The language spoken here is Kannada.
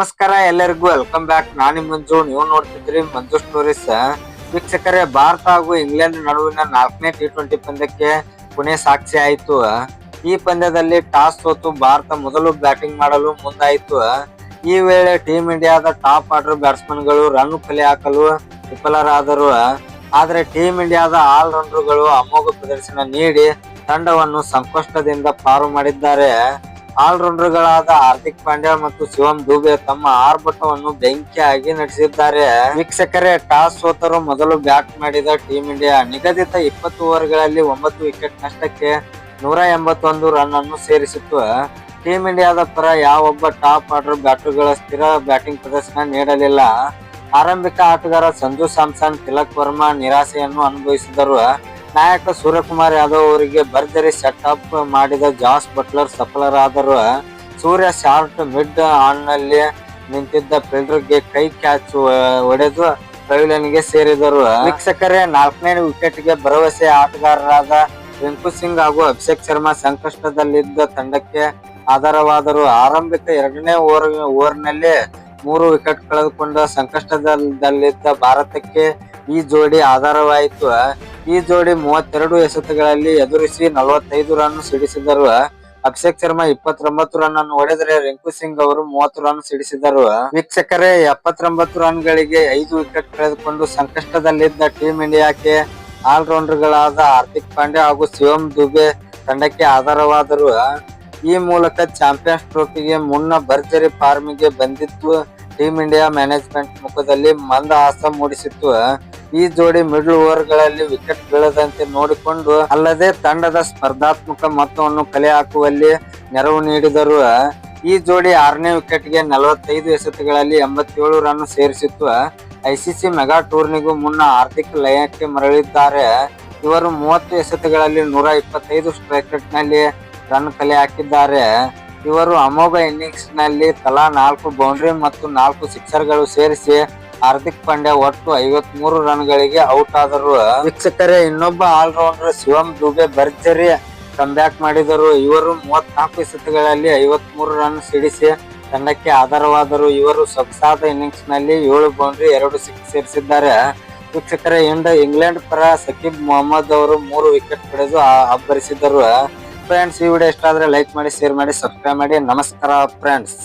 ನಮಸ್ಕಾರ ಎಲ್ಲರಿಗೂ ವೆಲ್ಕಮ್ ಬ್ಯಾಕ್. ನಾನು ಮಂಜು, ನೀವು ನೋಡ್ತಿದ್ರಿ ಮಂಜು ಸ್ಟೋರೀಸ್. ವೀಕ್ಷಕರೇ, ಭಾರತ ಹಾಗೂ ಇಂಗ್ಲೆಂಡ್ ನಡುವಿನ 4ನೇ T20 ಪಂದ್ಯಕ್ಕೆ ಪುಣೆ ಸಾಕ್ಷಿ ಆಯಿತು. ಈ ಪಂದ್ಯದಲ್ಲಿ ಟಾಸ್ ಸೋತು ಭಾರತ ಮೊದಲು ಬ್ಯಾಟಿಂಗ್ ಮಾಡಲು ಮುಂದಾಯಿತು. ಈ ವೇಳೆ ಟೀಮ್ ಇಂಡಿಯಾದ ಟಾಪ್ ಆರ್ಡರ್ ಬ್ಯಾಟ್ಸ್ಮನ್ಗಳು ರನ್ ಕಲೆ ಹಾಕಲು ವಿಫಲರಾದರು. ಆದರೆ ಟೀಮ್ ಇಂಡಿಯಾದ ಆಲ್ರೌಂಡರ್ಗಳು ಅಮೋಘ ಪ್ರದರ್ಶನ ನೀಡಿ ತಂಡವನ್ನು ಸಂಕಷ್ಟದಿಂದ ಪಾರು ಮಾಡಿದ್ದಾರೆ. ಆಲ್ರೌಂಡರ್ಗಳಾದ ಹಾರ್ದಿಕ್ ಪಾಂಡ್ಯ ಮತ್ತು ಶಿವಮ್ ದುಬೆ ತಮ್ಮ ಆರ್ಭಟವನ್ನು ಬೆಂಕಿಯಾಗಿ ನಡೆಸಿದ್ದಾರೆ. ವೀಕ್ಷಕರೇ, ಟಾಸ್ ಸೋತರು ಮೊದಲು ಬ್ಯಾಟ್ ಮಾಡಿದ ಟೀಮ್ ಇಂಡಿಯಾ ನಿಗದಿತ 20 ಓವರ್ಗಳಲ್ಲಿ 9 ವಿಕೆಟ್ ನಷ್ಟಕ್ಕೆ 181 ರನ್ ಅನ್ನು ಸೇರಿಸಿತ್ತು. ಟೀಮ್ ಇಂಡಿಯಾದ ಪರ ಯಾವೊಬ್ಬ ಟಾಪ್ ಆರ್ಡರ್ ಬ್ಯಾಟರ್ಗಳ ಸ್ಥಿರ ಬ್ಯಾಟಿಂಗ್ ಪ್ರದರ್ಶನ ನೀಡಲಿಲ್ಲ. ಆರಂಭಿಕ ಆಟಗಾರ ಸಂಜು ಸ್ಯಾಮ್ಸನ್, ತಿಲಕ್ ವರ್ಮಾ ನಿರಾಸೆಯನ್ನು ಅನುಭವಿಸಿದರು. ನಾಯಕ ಸೂರ್ಯಕುಮಾರ್ ಯಾದವ್ ಅವರಿಗೆ ಭರ್ಜರಿ ಸೆಟ್ ಅಪ್ ಮಾಡಿದ ಜಾಸ್ ಬಟ್ಲರ್ ಸಫಲರಾದರು. ಸೂರ್ಯ ಶಾರ್ಟ್ ಮಿಡ್ ಆನ್ ನಲ್ಲಿ ನಿಂತಿದ್ದ ಫೀಲ್ಡರ್ಗೆ ಕೈ ಕ್ಯಾಚ್ ಹೊಡೆದು ಪವಿಲಿಯನ್ಗೆ ಸೇರಿದರು. ವೀಕ್ಷಕರೇ, 4ನೇ ವಿಕೆಟ್ಗೆ ಭರವಸೆ ಆಟಗಾರರಾದ ರಿಂಕು ಸಿಂಗ್ ಹಾಗೂ ಅಭಿಷೇಕ್ ಶರ್ಮಾ ಸಂಕಷ್ಟದಲ್ಲಿದ್ದ ತಂಡಕ್ಕೆ ಆಧಾರವಾದರು. ಆರಂಭಿಕ 2ನೇ ಓವರ್ನಲ್ಲಿ 3 ವಿಕೆಟ್ ಕಳೆದುಕೊಂಡ ಸಂಕಷ್ಟದಲ್ಲಿದ್ದ ಭಾರತಕ್ಕೆ ಈ ಜೋಡಿ ಆಧಾರವಾಯಿತು. ಈ ಜೋಡಿ 32 ಎಸೆತಗಳಲ್ಲಿ ಎದುರಿಸಿ 45 ರನ್ ಸಿಡಿಸಿದರು. ಅಭಿಷೇಕ್ ಶರ್ಮಾ 29 ರನ್ ಅನ್ನು ಹೊಡೆದರೆ ರಿಂಕು ಸಿಂಗ್ ಅವರು 30 ರನ್ ಸಿಡಿಸಿದರು. ವೀಕ್ಷಕರೇ, 79 ರನ್ ಗಳಿಗೆ 5 ವಿಕೆಟ್ ಕಳೆದುಕೊಂಡು ಸಂಕಷ್ಟದಲ್ಲಿದ್ದ ಟೀಮ್ ಇಂಡಿಯಾಕ್ಕೆ ಆಲ್ರೌಂಡರ್ಗಳಾದ ಹಾರ್ದಿಕ್ ಪಾಂಡ್ಯ ಹಾಗೂ ಶಿವಮ್ ದುಬೆ ತಂಡಕ್ಕೆ ಆಧಾರವಾದರು. ಈ ಮೂಲಕ ಚಾಂಪಿಯನ್ಸ್ ಟ್ರೋಫಿಗೆ ಮುನ್ನ ಭರ್ಜರಿ ಫಾರ್ಮಿಗೆ ಬಂದಿತ್ತು ಟೀಮ್ ಇಂಡಿಯಾ ಮ್ಯಾನೇಜ್ಮೆಂಟ್ ಮುಖದಲ್ಲಿ ಮಂದಹಾಸ ಮೂಡಿಸಿತ್ತು. ಈ ಜೋಡಿ ಮಿಡ್ಲ್ ಓವರ್ಗಳಲ್ಲಿ ವಿಕೆಟ್ ಬೀಳದಂತೆ ನೋಡಿಕೊಂಡು ಅಲ್ಲದೆ ತಂಡದ ಸ್ಪರ್ಧಾತ್ಮಕ ಮೊತ್ತವನ್ನು ಕಲೆ ಹಾಕುವಲ್ಲಿ ನೆರವು ನೀಡಿದರು. ಈ ಜೋಡಿ 6ನೇ ವಿಕೆಟ್ಗೆ 45 ಎಸೆತಗಳಲ್ಲಿ 87 ರನ್ ಸೇರಿಸಿತ್ತು. ಐಸಿಸಿ ಮೆಗಾ ಟೂರ್ನಿಗೂ ಮುನ್ನ ಹಾರ್ದಿಕ್ ಲಯಕ್ಕೆ ಮರಳಿದ್ದಾರೆ. ಇವರು 30 ಎಸೆತಗಳಲ್ಲಿ 125 ಸ್ಟ್ರೈಕ್ ರೇಟ್ ನಲ್ಲಿ ರನ್ ಕಲೆ ಹಾಕಿದ್ದಾರೆ. ಇವರು ಅಮೋಘ ಇನ್ನಿಂಗ್ಸ್ ನಲ್ಲಿ ತಲಾ 4 ಬೌಂಡ್ರಿ ಮತ್ತು 4 ಸಿಕ್ಸರ್ಗಳು ಸೇರಿಸಿ ಹಾರ್ದಿಕ್ ಪಾಂಡ್ಯ ಒಟ್ಟು 53 ರನ್ ಗಳಿಗೆ ಔಟ್ ಆದರು. ವೀಕ್ಷಕರೇ, ಇನ್ನೊಬ್ಬ ಆಲ್ರೌಂಡರ್ ಶಿವಮ್ ದುಬೆ ಭರ್ಜರಿ ಕಂಬ್ಯಾಕ್ ಮಾಡಿದರು. ಇವರು 34 ಎಸೆತಗಳಲ್ಲಿ 53 ರನ್ ಸಿಡಿಸಿ ತಂಡಕ್ಕೆ ಆಧಾರವಾದರು. ಇವರು ಸೊಗಸಾದ ಇನ್ನಿಂಗ್ಸ್ ನಲ್ಲಿ 7 ಬೌಂಡ್ರಿ 2 ಸಿಕ್ಸ್ ಸೇರಿಸಿದ್ದಾರೆ. ವೀಕ್ಷಕರೇ, ಇಂಗ್ಲೆಂಡ್ ಪರ ಸಕೀಬ್ ಮೊಹಮ್ಮದ್ ಅವರು 3 ವಿಕೆಟ್ ಪಡೆದು ಅಬ್ಬರಿಸಿದರು. ಫ್ರೆಂಡ್ಸ್, ಈ ವಿಡಿಯೋ ಇಷ್ಟ ಆದ್ರೆ ಲೈಕ್ ಮಾಡಿ, ಶೇರ್ ಮಾಡಿ, ಸಬ್ಸ್ಕ್ರೈಬ್ ಮಾಡಿ. ನಮಸ್ಕಾರ ಫ್ರೆಂಡ್ಸ್.